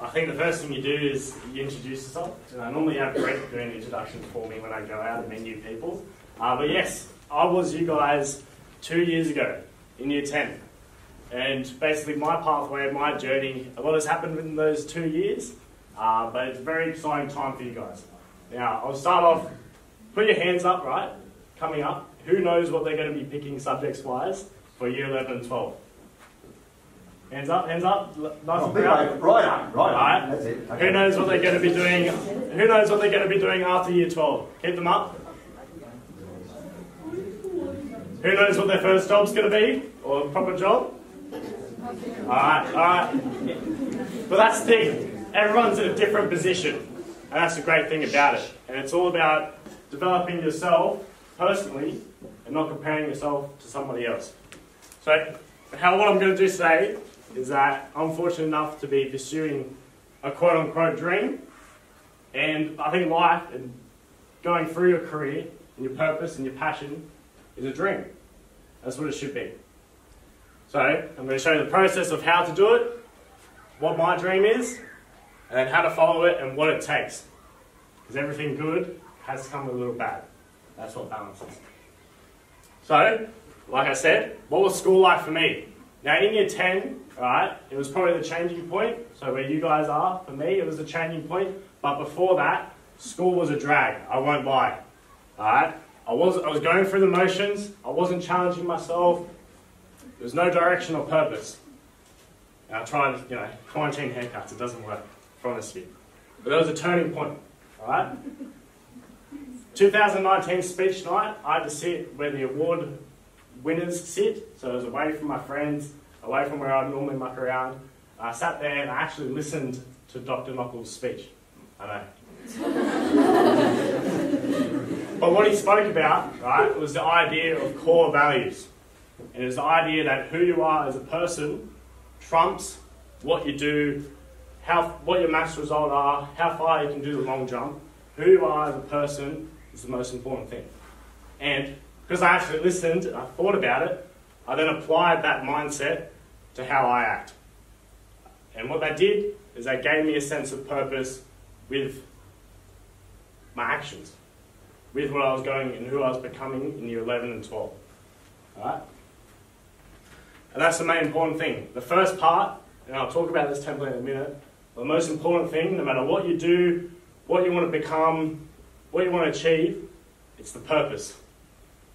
I think the first thing you do is you introduce yourself. And I normally have Brent doing the introductions for me when I go out and meet new people. But yes, I was you guys 2 years ago in year 10. And basically my pathway, my journey, a lot has happened in those 2 years. But it's a very exciting time for you guys. Now, I'll start off, put your hands up, right? Coming up. Who knows what they're going to be picking subjects-wise for year 11 and 12? Hands up, nice and proud. Right. That's it. Okay. Who knows what they're going to be doing? Who knows what they're going to be doing after year 12? Keep them up. Who knows what their first job's going to be? Or a proper job? Alright. But that's the thing. Everyone's in a different position. And that's the great thing about it. And it's all about developing yourself personally and not comparing yourself to somebody else. So, what I'm going to do today is that I'm fortunate enough to be pursuing a quote-unquote dream. And I think life and going through your career and your purpose and your passion is a dream. That's what it should be. So I'm going to show you the process of how to do it, what my dream is, and then how to follow it and what it takes. Because everything good has to come with a little bad. That's what balance is. So, like I said, what was school like for me? Now in year 10, right, it was probably the changing point. So where you guys are, for me, it was the changing point. But before that, school was a drag. I won't lie. Alright? I was going through the motions. I wasn't challenging myself. There was no direction or purpose. And I tried, quarantine haircuts. It doesn't work, I promise you. But there was a turning point. Alright? 2019 speech night, I had to sit where the award winners sit. So I was away from my friends, away from where I'd normally muck around. I sat there and I actually listened to Dr. Knuckles' speech. I know. But what he spoke about, right, was the idea of core values. And it was the idea that who you are as a person trumps what you do, what your maths result are, how far you can do the long jump. Who you are as a person is the most important thing. And because I actually listened and I thought about it, I then applied that mindset to how I act. And what that did is that gave me a sense of purpose with my actions, with what I was going and who I was becoming in year 11 and 12. Alright? And that's the main important thing. The first part, and I'll talk about this template in a minute, the most important thing, no matter what you do, what you want to become, what you want to achieve, it's the purpose.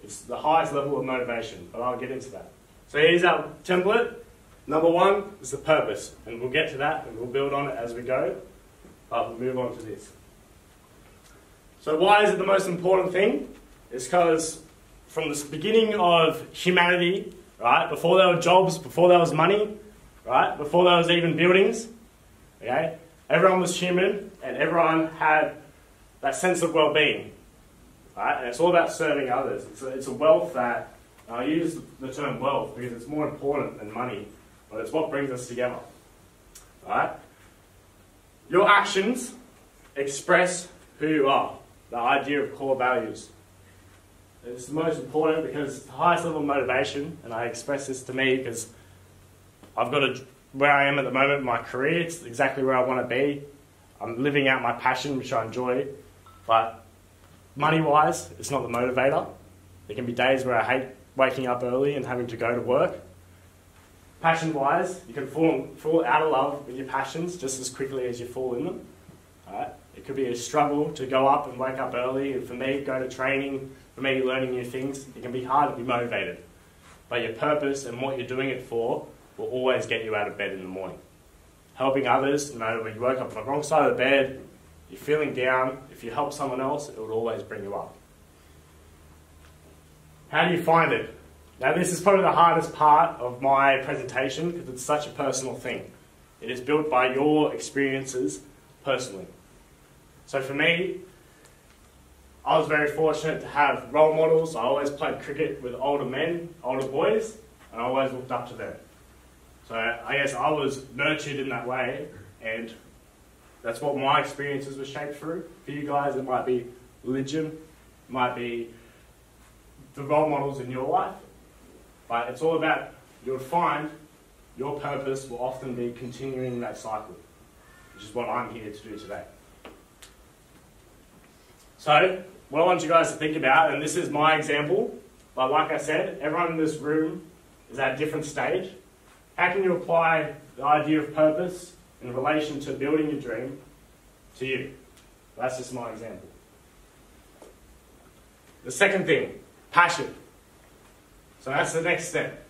It's the highest level of motivation, but I'll get into that. So here's our template. Number one is the purpose, and we'll get to that and we'll build on it as we go, but we'll move on to this. So why is it the most important thing? It's because from the beginning of humanity, right, before there were jobs, before there was money, right, before there was even buildings, okay, everyone was human and everyone had that sense of well-being, right, and it's all about serving others. It's a wealth that, I use the term wealth because it's more important than money, but it's what brings us together, right? Your actions express who you are. The idea of core values. It's the most important because it's the highest level of motivation, and I express this to me because I've got where I am at the moment in my career, it's exactly where I want to be. I'm living out my passion, which I enjoy, but money-wise, it's not the motivator. There can be days where I hate waking up early and having to go to work. Passion-wise, you can fall out of love with your passions just as quickly as you fall in them. Right? It could be a struggle to go up and wake up early, and for me, go to training, for me, learning new things. It can be hard to be motivated. But your purpose and what you're doing it for will always get you out of bed in the morning. Helping others, no matter when you woke up on the wrong side of the bed, you're feeling down, if you help someone else, it will always bring you up. How do you find it? Now, this is probably the hardest part of my presentation because it's such a personal thing. It is built by your experiences personally. So for me, I was very fortunate to have role models. I always played cricket with older men, older boys, and I always looked up to them. So I guess I was nurtured in that way, and that's what my experiences were shaped through. For you guys, it might be religion, it might be the role models in your life, but it's all about, you'll find your purpose will often be continuing that cycle. which is what I'm here to do today. So, what I want you guys to think about, and this is my example, but like I said, everyone in this room is at a different stage. How can you apply the idea of purpose in relation to building your dream to you? That's just my example. The second thing, passion. So that's the next step.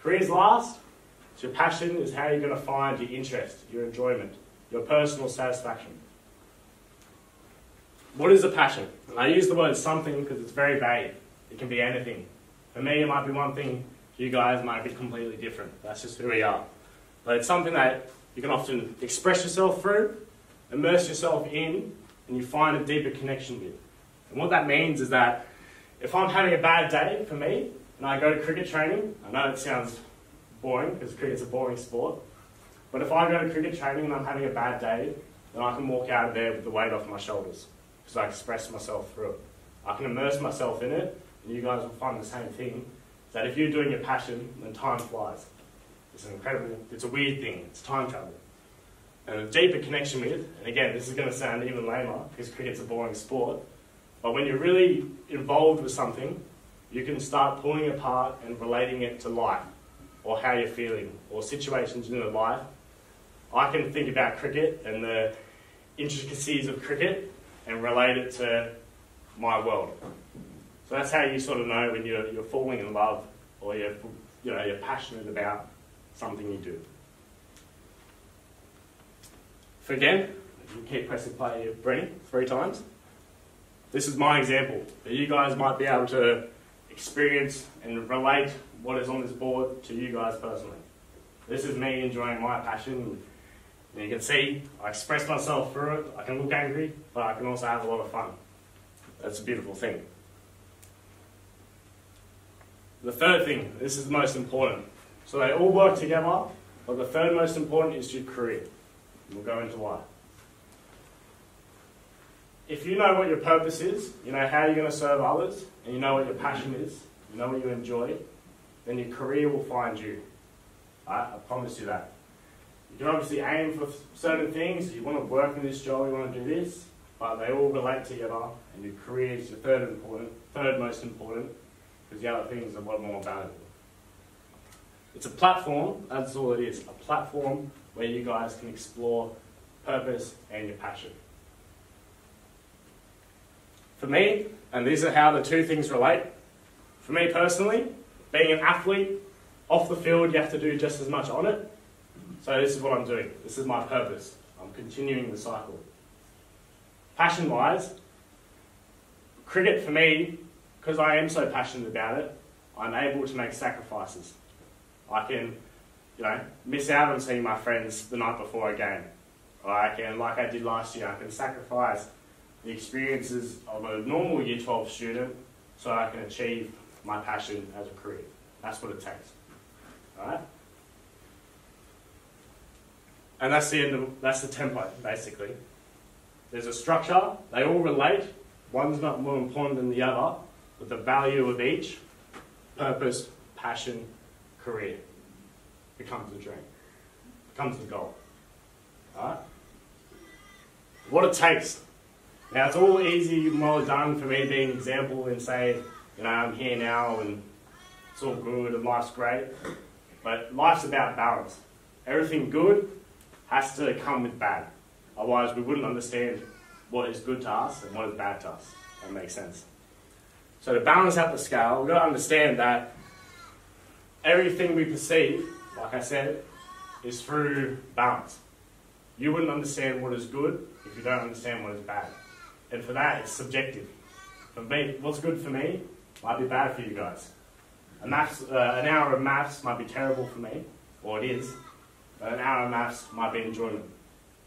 Career's last, so your passion is how you're going to find your interest, your enjoyment, your personal satisfaction. What is a passion? And I use the word something because it's very vague. It can be anything. For me, it might be one thing. You guys might be completely different. That's just who we are. But it's something that you can often express yourself through, immerse yourself in, and you find a deeper connection with. And what that means is that if I'm having a bad day for me, and I go to cricket training, I know it sounds boring because cricket's a boring sport, but if I go to cricket training and I'm having a bad day, then I can walk out of there with the weight off my shoulders because I express myself through it. I can immerse myself in it, and you guys will find the same thing, that if you're doing your passion, then time flies. It's a weird thing, it's time travel. And a deeper connection with, and again, this is going to sound even lamer because cricket's a boring sport, but when you're really involved with something, you can start pulling apart and relating it to life, or how you're feeling, or situations in your life. I can think about cricket and the intricacies of cricket and relate it to my world. So that's how you sort of know when you're falling in love, or you're passionate about something you do. So again, you keep pressing play, you're breathing 3 times. This is my example, but you guys might be able to experience and relate what is on this board to you guys personally. This is me enjoying my passion. And you can see I express myself through it. I can look angry, but I can also have a lot of fun. That's a beautiful thing. The third thing, this is the most important. So they all work together, but the third most important is your career. And we'll go into why. If you know what your purpose is, you know how you're going to serve others, and you know what your passion is, you know what you enjoy, then your career will find you. I promise you that. You can obviously aim for certain things. You want to work in this job, you want to do this, but they all relate together, and your career is your third most important, because the other things are a lot more valuable. It's a platform, that's all it is, a platform where you guys can explore purpose and your passion. For me, and these are how the two things relate, for me personally, being an athlete, off the field you have to do just as much on it. So this is what I'm doing. This is my purpose. I'm continuing the cycle. Passion-wise, cricket for me, because I am so passionate about it, I'm able to make sacrifices. I can, miss out on seeing my friends the night before a game. Or I can, like I did last year, I can sacrifice the experiences of a normal Year 12 student so I can achieve my passion as a career. That's what it takes. Alright? And that's the template, basically. There's a structure, they all relate, one's not more important than the other, but the value of each, purpose, passion, career, becomes the dream, becomes the goal. Alright? What it takes. Now it's all easy and well done for me being an example and say, I'm here now and it's all good and life's great. But life's about balance. Everything good has to come with bad. Otherwise we wouldn't understand what is good to us and what is bad to us. That makes sense. So to balance out the scale, we've got to understand that everything we perceive, like I said, is through balance. You wouldn't understand what is good if you don't understand what is bad. And for that, it's subjective. For me, what's good for me might be bad for you guys. An hour of maths might be terrible for me, or it is, but an hour of maths might be enjoyment,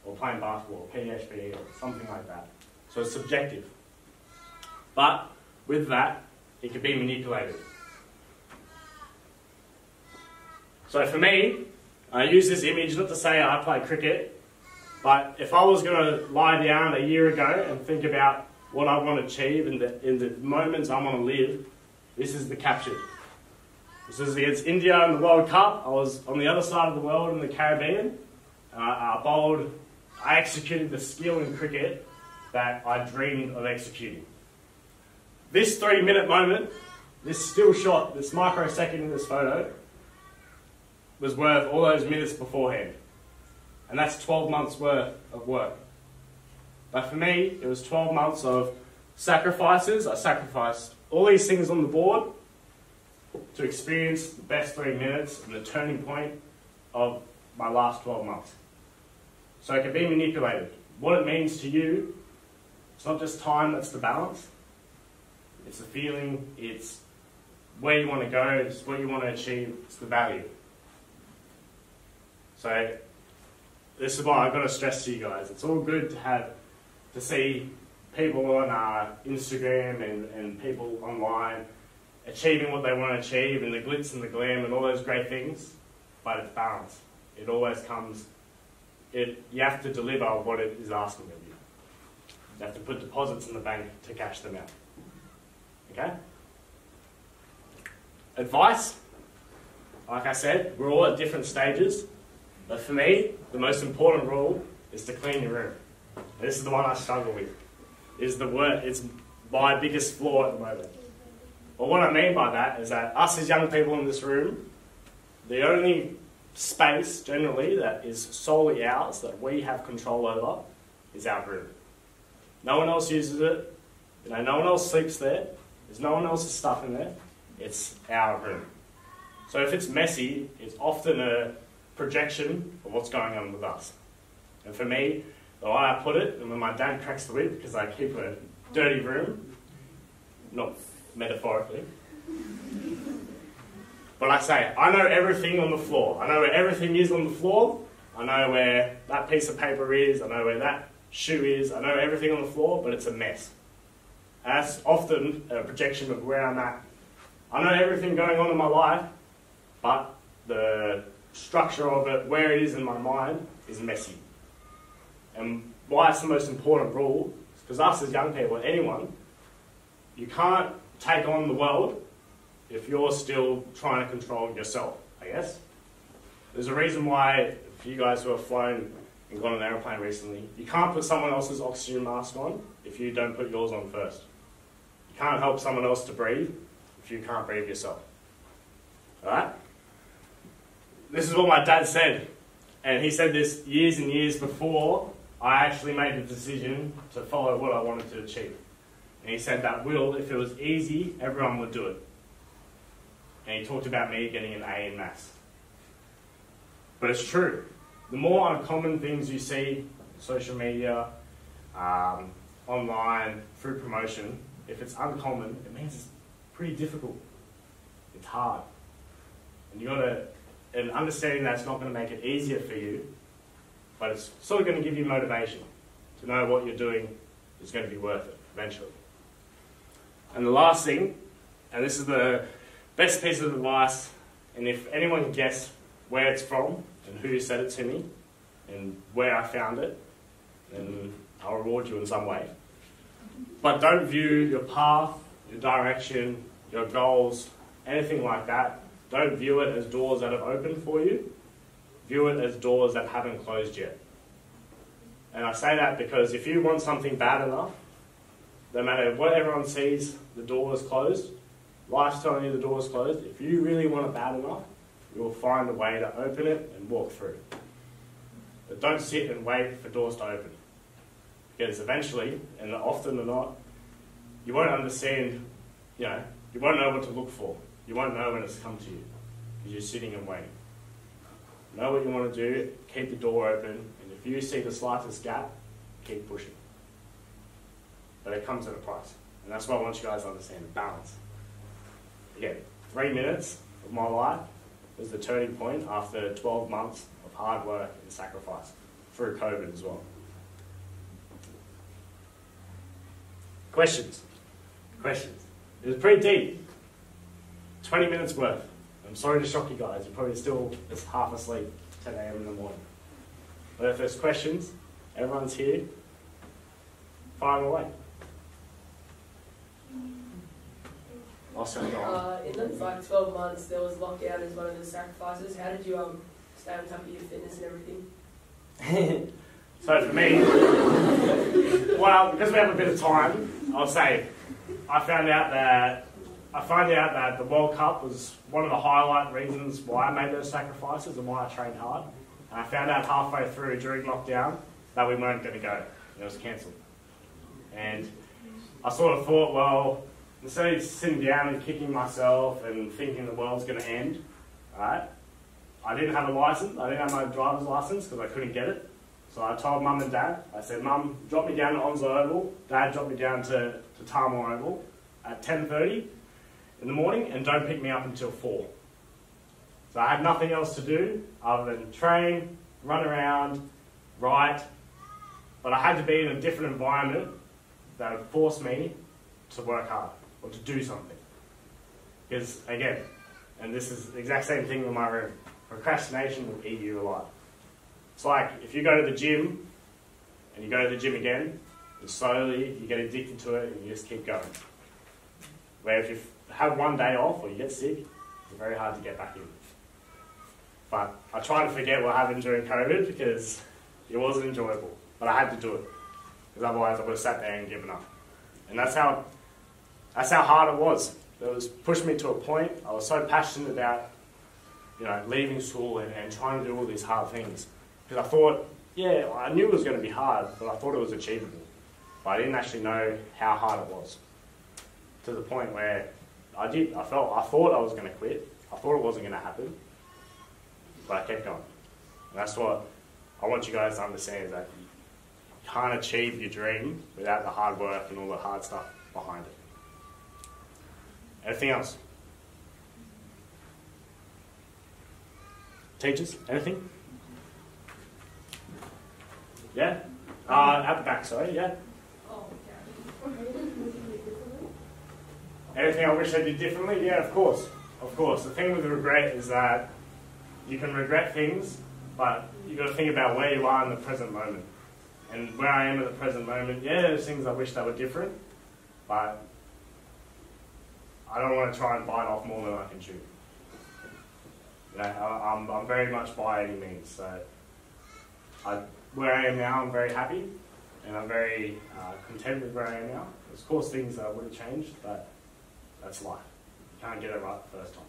or playing basketball, or PHP, or something like that. So it's subjective. But with that, it can be manipulated. So for me, I use this image not to say I play cricket, but if I was going to lie down a year ago and think about what I want to achieve in the moments I want to live, this is the captured. This is against India in the World Cup. I was on the other side of the world in the Caribbean. I bowled I executed the skill in cricket that I dreamed of executing. This 3-minute moment, this still shot, this microsecond in this photo, was worth all those minutes beforehand. And that's 12 months worth of work. But for me, it was 12 months of sacrifices. I sacrificed all these things on the board to experience the best 3 minutes and the turning point of my last 12 months. So it can be manipulated. What it means to you, it's not just time that's the balance. It's the feeling, it's where you want to go, it's what you want to achieve, it's the value. So this is why I've got to stress to you guys. It's all good to see people on Instagram and people online achieving what they want to achieve and the glitz and the glam and all those great things, but it's balance. It always comes, you have to deliver what it is asking of you. You have to put deposits in the bank to cash them out. Okay? Advice, like I said, we're all at different stages, but for me, the most important rule is to clean your room. And this is the one I struggle with. It's my biggest flaw at the moment. But what I mean by that is that us as young people in this room, the only space generally that is solely ours, that we have control over, is our room. No one else uses it. No one else sleeps there. There's no one else's stuff in there. It's our room. So if it's messy, it's often a projection of what's going on with us. And for me, the way I put it, and when my dad cracks the whip because I keep a dirty room, not metaphorically, but I say, I know everything on the floor. I know where everything is on the floor. I know where that piece of paper is. I know where that shoe is. I know everything on the floor, but it's a mess. And that's often a projection of where I'm at. I know everything going on in my life, but the structure of it, where it is in my mind, is messy. And why it's the most important rule is because us as young people, anyone, you can't take on the world if you're still trying to control yourself, I guess. There's a reason why, for you guys who have flown and gone on an aeroplane recently, you can't put someone else's oxygen mask on if you don't put yours on first. You can't help someone else to breathe if you can't breathe yourself. Alright? This is what my dad said. And he said this years and years before I actually made the decision to follow what I wanted to achieve. And he said that, Will, if it was easy, everyone would do it. And he talked about me getting an A in maths. But it's true. The more uncommon things you see on social media, online, through promotion, if it's uncommon, it means it's pretty difficult. It's hard. And understanding that's not going to make it easier for you, but it's sort of going to give you motivation to know what you're doing is going to be worth it eventually. And the last thing, and this is the best piece of advice, and if anyone can guess where it's from and who said it to me and where I found it, then I'll reward you in some way. But don't view your path, your direction, your goals, anything like that. Don't view it as doors that have opened for you. View it as doors that haven't closed yet. And I say that because if you want something bad enough, no matter what everyone sees, the door is closed. Life's telling you the door is closed. If you really want it bad enough, you will find a way to open it and walk through. But don't sit and wait for doors to open. Because eventually, and often or not, you won't understand, you won't know what to look for. You won't know when it's come to you. Because you're sitting and waiting. Know what you want to do, keep the door open, and if you see the slightest gap, keep pushing. But it comes at a price. And that's what I want you guys to understand, balance. Again, 3 minutes of my life was the turning point after 12 months of hard work and sacrifice, through COVID as well. Questions? It was pretty deep. 20 minutes worth. I'm sorry to shock you guys, you're probably still just half asleep, 10 a.m. in the morning. But if there's questions, everyone's here, fire them away. In those 12 months, there was lockdown as one of the sacrifices. How did you stay on top of your fitness and everything? So for me, well, because we have a bit of time, I'll say I found out that the World Cup was one of the highlight reasons why I made those sacrifices and why I trained hard. And I found out halfway through during lockdown that we weren't going to go. It was cancelled. And I sort of thought, well, instead of sitting down and kicking myself and thinking the world's going to end, right? I didn't have a license. I didn't have my driver's license because I couldn't get it. So I told Mum and Dad, I said, Mum, drop me down to Onslow Oval. Dad, drop me down to Tarmore Oval at 10:30 in the morning and don't pick me up until 4. So I had nothing else to do other than train, run around, write, but I had to be in a different environment that would force me to work hard or to do something. Because again, and this is the exact same thing in my room, procrastination will eat you alive. It's like if you go to the gym and you go to the gym again, and slowly you get addicted to it and you just keep going. Where if you have one day off or you get sick, it's very hard to get back in. But I try to forget what happened during COVID because it wasn't enjoyable. But I had to do it. Because otherwise I would have sat there and given up. And that's how hard it was. It was pushed me to a point. I was so passionate about, leaving school and trying to do all these hard things. Because I thought, yeah, I knew it was going to be hard, but I thought it was achievable. But I didn't actually know how hard it was. To the point where I thought I was going to quit. I thought it wasn't going to happen. But I kept going. And that's what I want you guys to understand, is that you can't achieve your dream without the hard work and all the hard stuff behind it. Anything else? Teachers, anything? Yeah? At the back, sorry, yeah? Anything I wish I did differently? Yeah, of course. Of course. The thing with regret is that you can regret things, but you've got to think about where you are in the present moment. And where I am at the present moment, yeah, there's things I wish that were different, but I don't want to try and bite off more than I can chew. I'm very much by any means. So where I am now, I'm very happy, and I'm very content with where I am now. There's of course things that I would have changed, but that's life. You can't get it right the first time.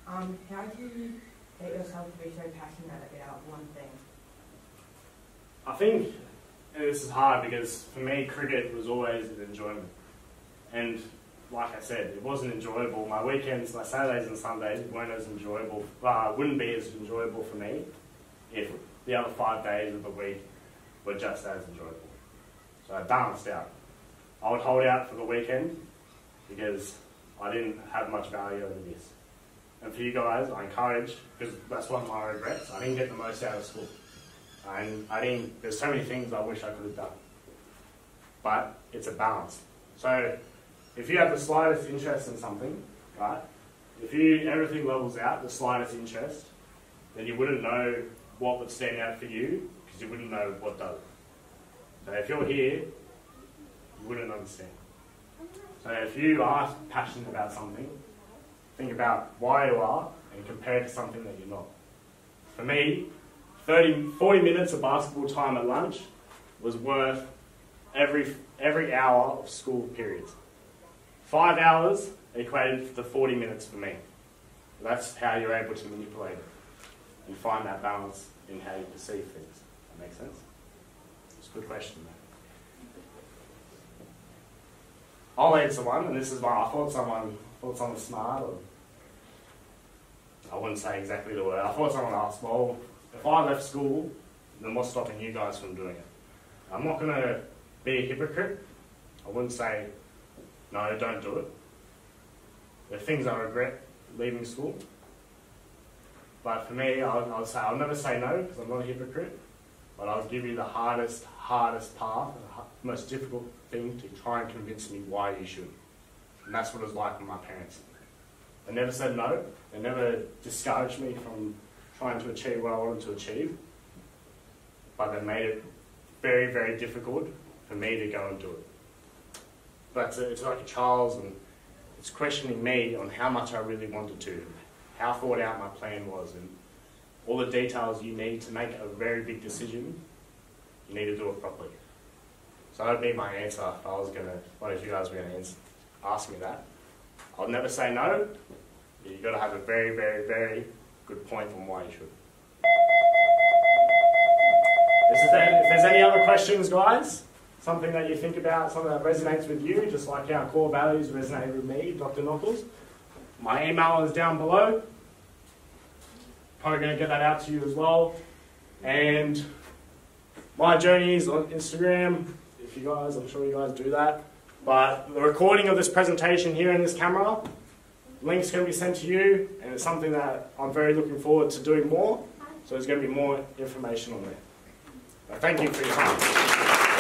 How do you get yourself to be so passionate about one thing? I think, and this is hard because for me cricket was always an enjoyment. And like I said, it wasn't enjoyable. My weekends, my Saturdays and Sundays weren't as enjoyable, wouldn't be as enjoyable for me if the other 5 days of the week were just as enjoyable. So I balanced out. I would hold out for the weekend because I didn't have much value in this. And for you guys, I encourage, because that's one of my regrets, I didn't get the most out of school. And there's so many things I wish I could have done. But it's a balance. So if you have the slightest interest in something, right, if everything levels out, the slightest interest, then you wouldn't know what would stand out for you, because you wouldn't know what does. So if you're here, you wouldn't understand. So if you are passionate about something, think about why you are and compare it to something that you're not. For me, 40 minutes of basketball time at lunch was worth every hour of school periods. 5 hours equated to 40 minutes for me. That's how you're able to manipulate it and find that balance in how you perceive things. That makes sense? It's a good question, man. I'll answer one, and this is why I thought someone smart, or I wouldn't say exactly the word. I thought someone asked, well, if I left school, then what's stopping you guys from doing it? I'm not going to be a hypocrite. I wouldn't say, no, don't do it. There are things I regret leaving school. But for me, I'll say, I'll never say no, because I'm not a hypocrite. But I'll give you the hardest path, the most difficult thing to try and convince me why you should. And that's what it was like with my parents. They never said no. They never discouraged me from trying to achieve what I wanted to achieve. But they made it very, very difficult for me to go and do it. But it's like a child's, and it's questioning me on how much I really wanted to, how thought out my plan was, and all the details you need to make a very big decision, you need to do it properly. So that would be my answer if I was going to, one of you guys were going to ask me that. I'll never say no, but you've got to have a very, very, very good point on why you should. If there's any other questions, guys, something that you think about, something that resonates with you, just like our core values resonate with me, Dr. Knuckles, my email is down below. Probably going to get that out to you as well. And my journey is on Instagram. If you guys, I'm sure you guys do that. But the recording of this presentation here in this camera, link's going to be sent to you, and it's something that I'm very looking forward to doing more. So there's going to be more information on there. Thank you for your time.